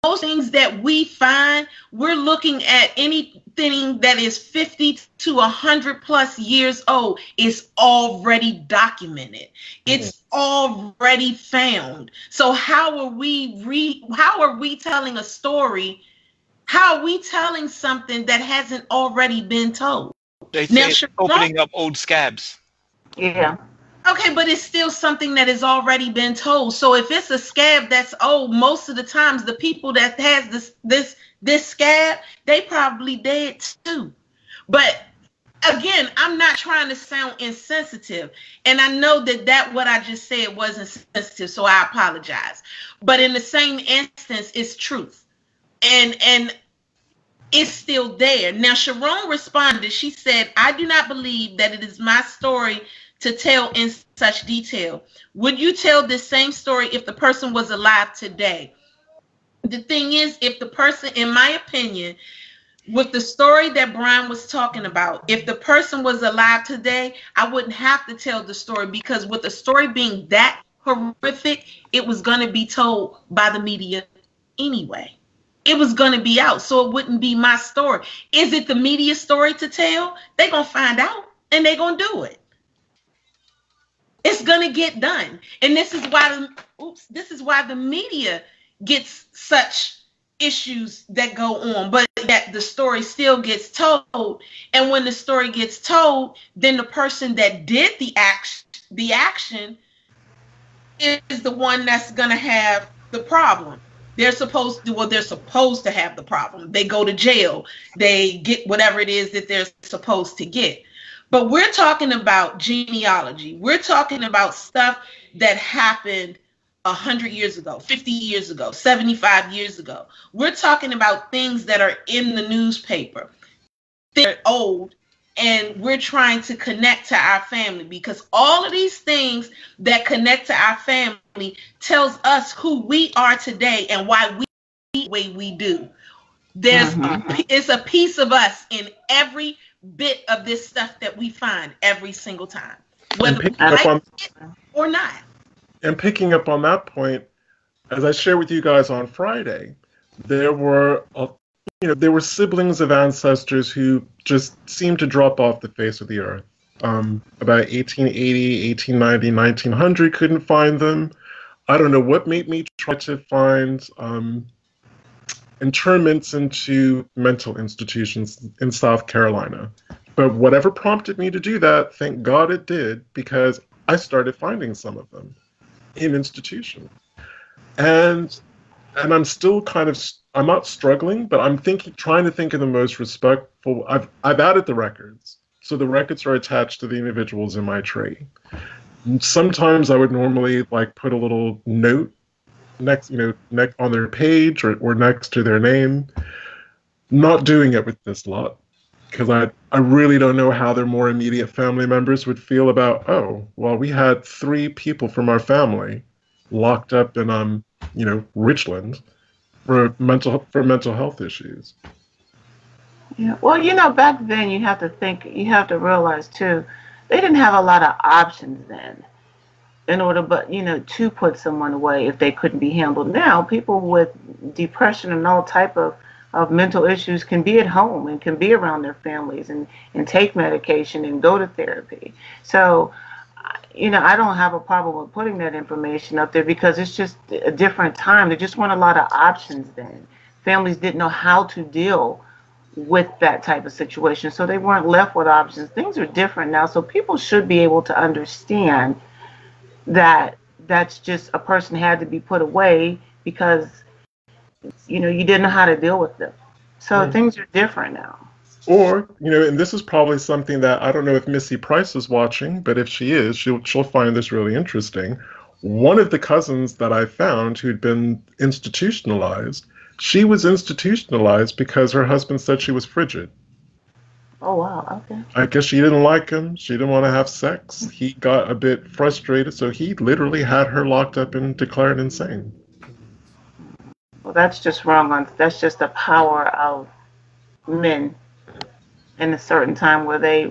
Most things that we find, we're looking at anything that is 50 to 100 plus years old is already documented. It's already found. So how are we telling a story? How are we telling something that hasn't already been told? They say it's opening up old scabs. Yeah. Okay, but it's still something that has already been told. So if it's a scab that's old, most of the times the people that has this scab, they probably dead too. But again, I'm not trying to sound insensitive, and I know that what I just said wasn't sensitive, so I apologize. But in the same instance, it's truth, and it's still there. Now, Sharon responded. She said, "I do not believe that it is my story to tell in such detail. Would you tell this same story if the person was alive today?" The thing is, if the person, in my opinion, with the story that Brian was talking about, if the person was alive today, I wouldn't have to tell the story, because with the story being that horrific, it was going to be told by the media anyway. It was going to be out, so it wouldn't be my story. Is it the media story to tell? They're going to find out, and they're going to do it. It's going to get done. And this is why the media gets such issues that go on, but that the story still gets told. And when the story gets told, then the person that did the action is the one that's going to have the problem. They're supposed to have the problem. They go to jail. They get whatever it is that they're supposed to get. But we're talking about genealogy. We're talking about stuff that happened 100 years ago, 50 years ago, 75 years ago. We're talking about things that are in the newspaper. They're old, and we're trying to connect to our family, because all of these things that connect to our family tells us who we are today and why we the way we do. It's a piece of us in every bit of this stuff that we find every single time, whether we like it or not. And picking up on that point, as I shared with you guys on Friday, there were siblings of ancestors who just seemed to drop off the face of the earth. About 1880, 1890, 1900, couldn't find them. I don't know what made me try to find internments into mental institutions in South Carolina. But whatever prompted me to do that, thank God it did, because I started finding some of them in institutions. And I'm still I'm not struggling, but I'm trying to think of the most respectful. I've added the records. So the records are attached to the individuals in my tree. And sometimes I would normally put a little note next on their page or next to their name. Not doing it with this lot, because I really don't know how their more immediate family members would feel about, oh, well, we had 3 people from our family locked up in Richland for mental health issues. Yeah. Well, back then you have to realize too, they didn't have a lot of options then in order, to put someone away if they couldn't be handled. Now, people with depression and all type of mental issues can be at home and can be around their families and take medication and go to therapy. So, I don't have a problem with putting that information up there, because it's just a different time. There just weren't a lot of options then. Families didn't know how to deal with that type of situation, so they weren't left with options. Things are different now, so people should be able to understand that that's just a person had to be put away because you didn't know how to deal with them. So things are different now. Or, and this is probably something that I don't know if Missy Price is watching, but if she is, she'll find this really interesting. One of the cousins that I found who'd been institutionalized, she was institutionalized because her husband said she was frigid. Oh, wow. Okay. I guess she didn't like him. She didn't want to have sex. He got a bit frustrated, so he literally had her locked up and declared insane. Well, that's just wrong. That's just the power of men in a certain time where they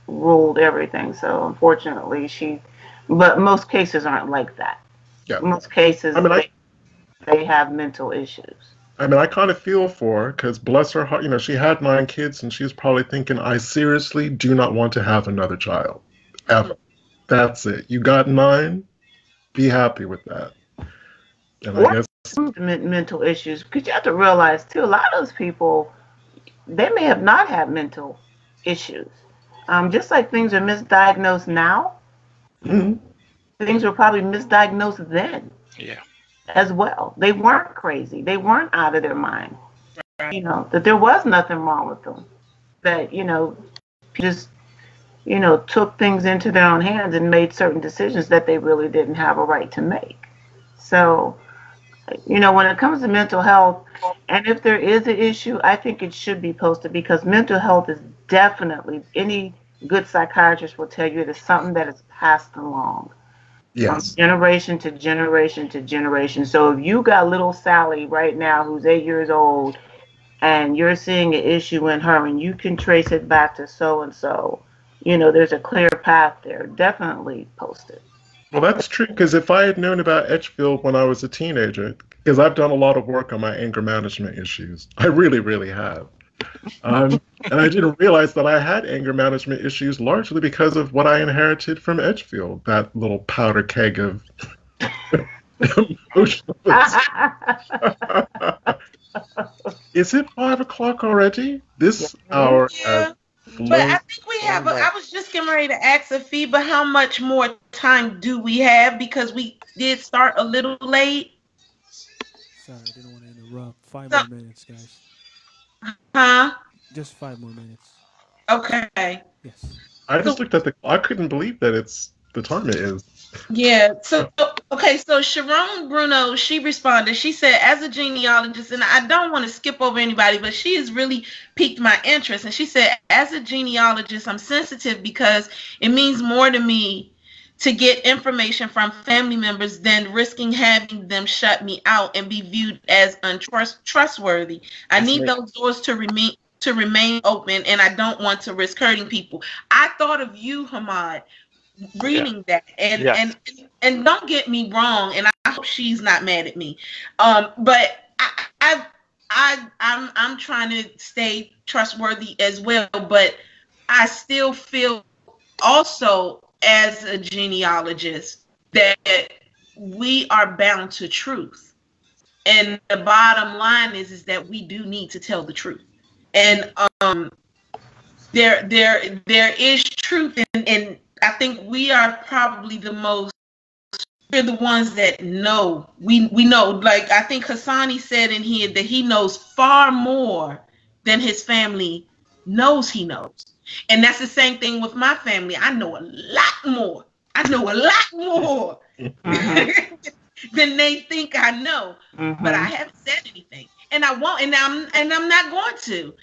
ruled everything. So unfortunately, but most cases aren't like that. Yeah. Most cases, they have mental issues. I kind of feel for her, because bless her heart, she had 9 kids, and she's probably thinking, I seriously do not want to have another child. Ever. That's it. You got 9, be happy with that. And I guess mental issues, because you have to realize too, a lot of those people, they may have not had mental issues. Just like things are misdiagnosed now, things were probably misdiagnosed then. Yeah. As well. They weren't crazy. They weren't out of their mind. You know, that there was nothing wrong with them. That, you know, just, you know, took things into their own hands and made certain decisions that they really didn't have a right to make. So, you know, when it comes to mental health, and if there is an issue, I think it should be posted, because mental health is definitely, any good psychiatrist will tell you, it is something that is passed along. Yes. From generation to generation to generation. So if you got little Sally right now who's 8 years old, and you're seeing an issue in her, and you can trace it back to so and so, you know, there's a clear path there. Definitely post it. Well, that's true, because if I had known about Edgefield when I was a teenager, because I've done a lot of work on my anger management issues, I really, really have. And I didn't realize that I had anger management issues largely because of what I inherited from Edgefield, that little powder keg of emotional. Is it 5 o'clock already? This hour has flown. But I think we have, I was just getting ready to ask Afi, but how much more time do we have? Because we did start a little late. Sorry, I didn't want to interrupt. 5 more minutes, guys. Huh? Just 5 more minutes. Okay. Yes. I just looked at the. I couldn't believe that it's the time it is. Yeah. So okay. So Sharon Bruno, she responded. She said, as a genealogist, and I don't want to skip over anybody, but she has really piqued my interest. And she said, as a genealogist, I'm sensitive because it means more to me to get information from family members than risking having them shut me out and be viewed as untrustworthy. I need those doors to remain open, and I don't want to risk hurting people. I thought of you, Hammad, reading that, and don't get me wrong, and I hope she's not mad at me, but I'm trying to stay trustworthy as well, but I still feel also as a genealogist that we are bound to truth, and the bottom line is that we do need to tell the truth, and there is truth, and I think we are probably we're the ones that know. We know, like I think Hassani said in here that he knows far more than his family knows he knows. And that's the same thing with my family. I know a lot more. Than they think I know. But I haven't said anything. And I won't, and I'm not going to.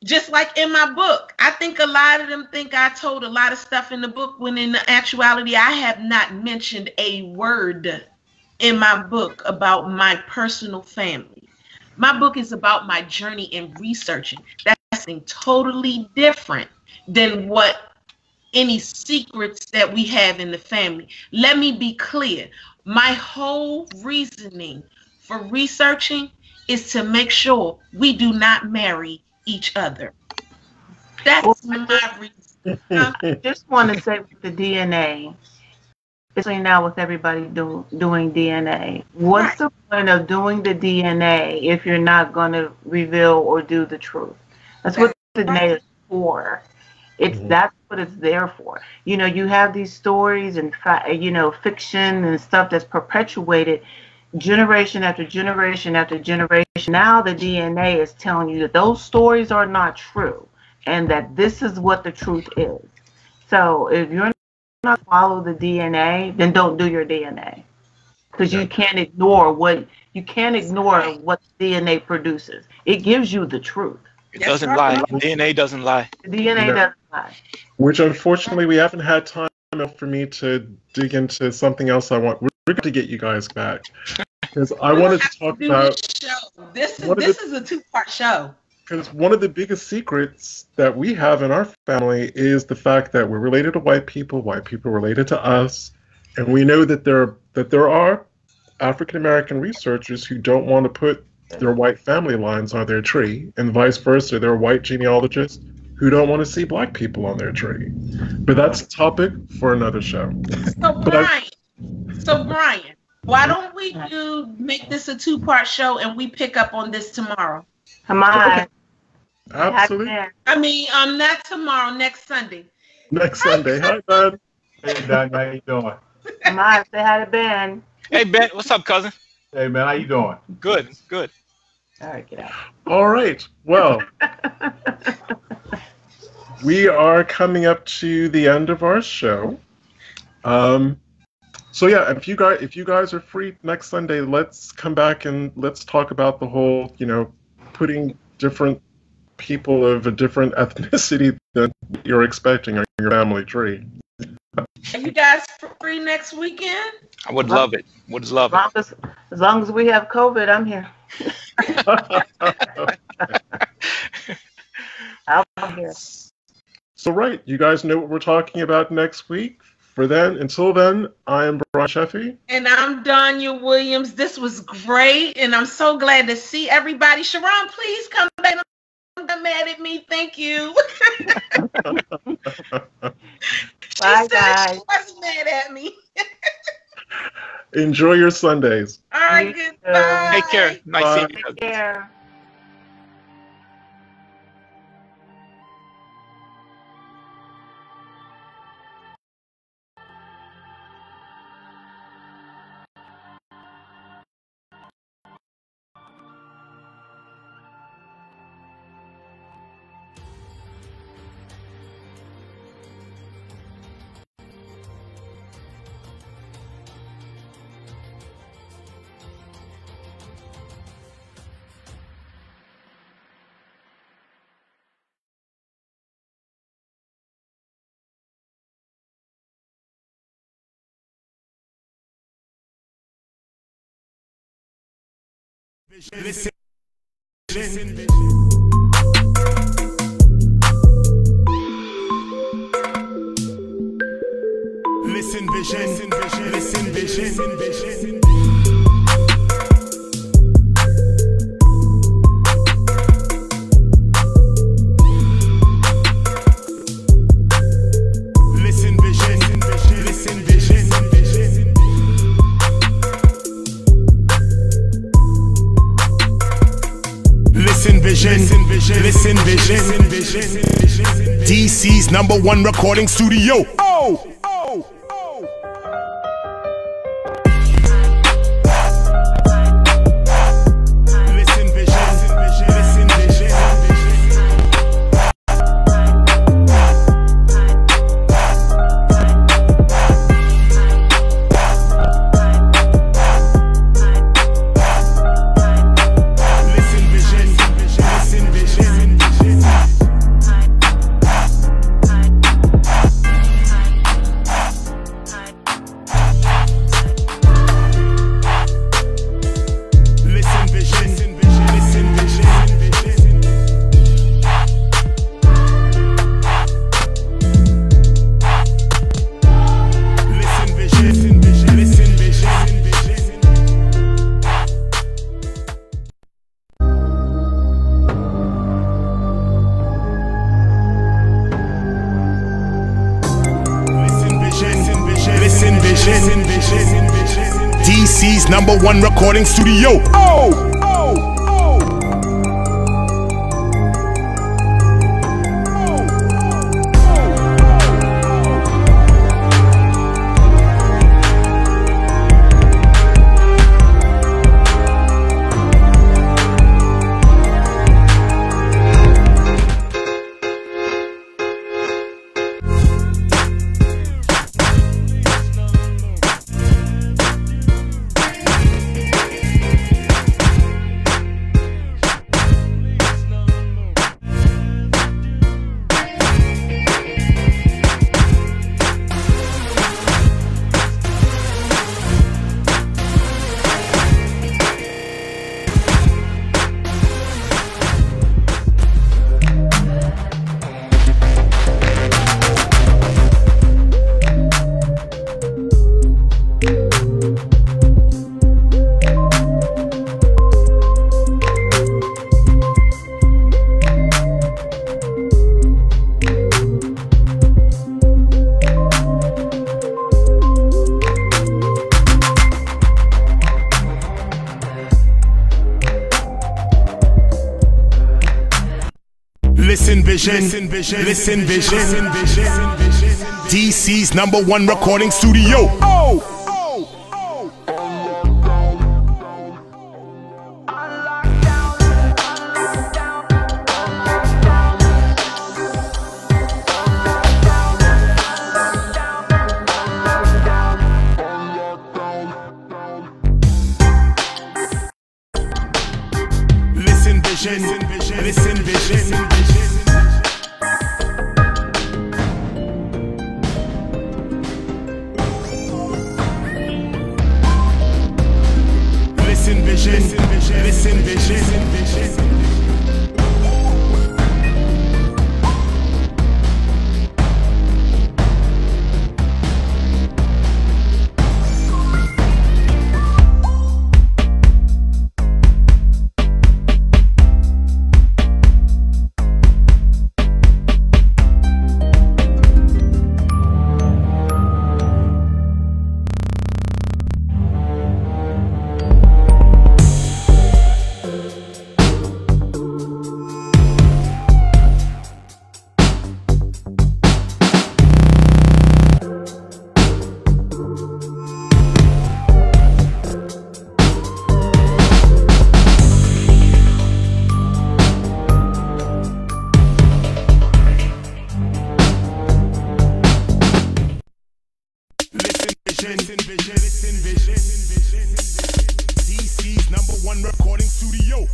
Just like in my book, I think a lot of them think I told a lot of stuff in the book, when in actuality I have not mentioned a word in my book about my personal family. My book is about my journey in researching. That's something totally different than what any secrets that we have in the family. Let me be clear. My whole reasoning for researching is to make sure we do not marry each other. That's my reason. I just want to say with the DNA, especially now with everybody doing DNA, what's the point of doing the DNA if you're not going to reveal or do the truth? That's what the DNA is for. That's what it's there for. You know, you have these stories and fiction and stuff that's perpetuated generation after generation after generation. Now the DNA is telling you that those stories are not true and that this is what the truth is. So if you're not follow the DNA, then don't do your DNA, because you can't ignore what DNA produces. It gives you the truth. It doesn't lie. DNA doesn't lie. The DNA doesn't lie. Which unfortunately we haven't had time enough for me to dig into something else. We're going to get you guys back, because I wanted to talk about this is a 2-part show. Because one of the biggest secrets that we have in our family is the fact that we're related to white people related to us, and we know that there are African American researchers who don't want to put their white family lines on their tree, and vice versa. There are white genealogists who don't want to see black people on their tree. But that's a topic for another show. So Brian, why don't we make this a 2-part show and we pick up on this tomorrow? Come on. Absolutely. I mean, not tomorrow, next Sunday. next Sunday. Hi, Ben. Hey, Don, how you doing? Maya, say hi to Ben. Hey, Ben, what's up, cousin? Hey, man, how you doing? Good, good. All right, get out. All right. Well, we are coming up to the end of our show. So yeah, if you guys are free next Sunday, let's come back and let's talk about the whole, putting different people of a different ethnicity than you're expecting on your family tree. Are you guys free next weekend? I would love it. Would love it. As long as we have COVID, I'm here. I'm here. So right, you guys know what we're talking about next week. Until then, I am Brian Sheffy. And I'm Danya Williams. This was great, and I'm so glad to see everybody. Sharon, please come back. Don't get mad at me. Thank you. Bye, guys. She wasn't mad at me. Enjoy your Sundays. All right, goodbye. Take care. Nice seeing you. Take care. Listen, listen, listen, vision, listen, vision. Listen, vision. DC's #1 recording studio. Oh! DC's #1 recording studio. Oh! Listen, vision. DC's #1 recording studio. Oh! Listen, vision. Listen, vision. Listen, vision. Listen, vision. DC's #1 recording studio.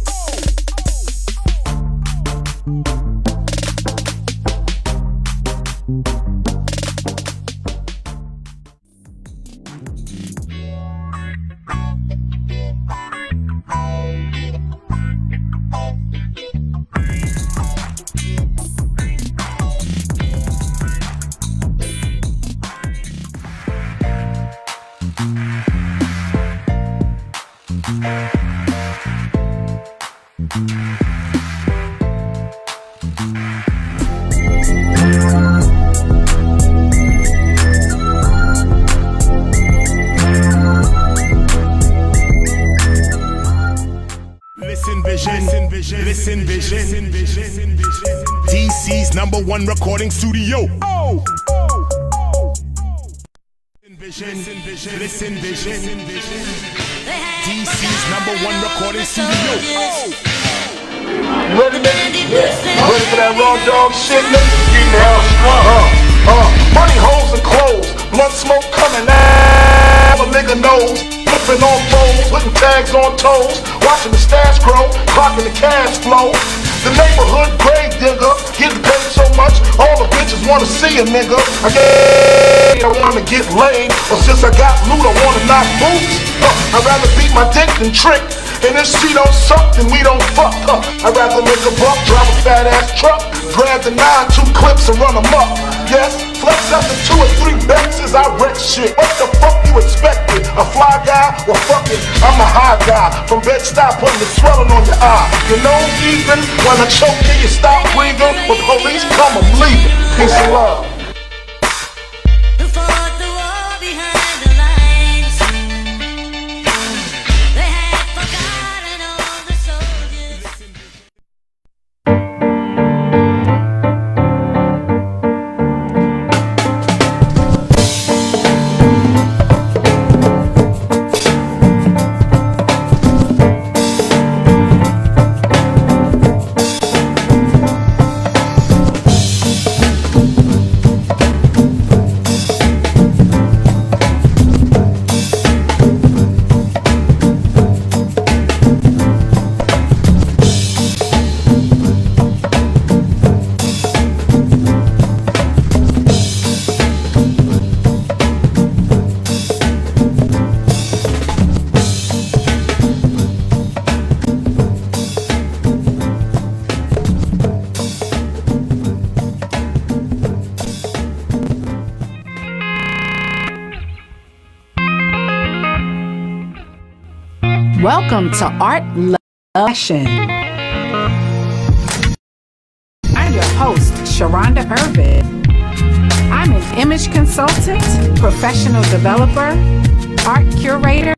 Listen, vision. DC's #1 recording studio. Oh! Listen, vision. DC's #1 recording studio. Oh! Ready, nigga? Yeah. Ready for that raw dog shit, nigga? Getting the house. Money, holes, and clothes. Blunt smoke coming out. A nigga knows. Flipping on foes, putting tags on toes. Watching the stash grow, clocking the cash flow. The neighborhood grave digger, getting paid so much, all the bitches wanna see a nigga. I wanna get laid, but since I got loot, I wanna knock boots. I'd rather beat my dick than trick. And if she don't suck, then we don't fuck. I'd rather make a buck, drive a fat ass truck, grab the 9, 2 clips and run them up. Yes, flex after 2 or 3 bets as I wreck shit. What the fuck you expected? A fly guy? Well fuck it, I'm a high guy. From Bed-Stuy, putting the swelling on your eye. You know even when I choke you, you stop breathing. When police come, I'm leaving. Peace and love. Welcome to Art Lesson. I'm your host, Sharonda Irvin. I'm an image consultant, professional developer, art curator,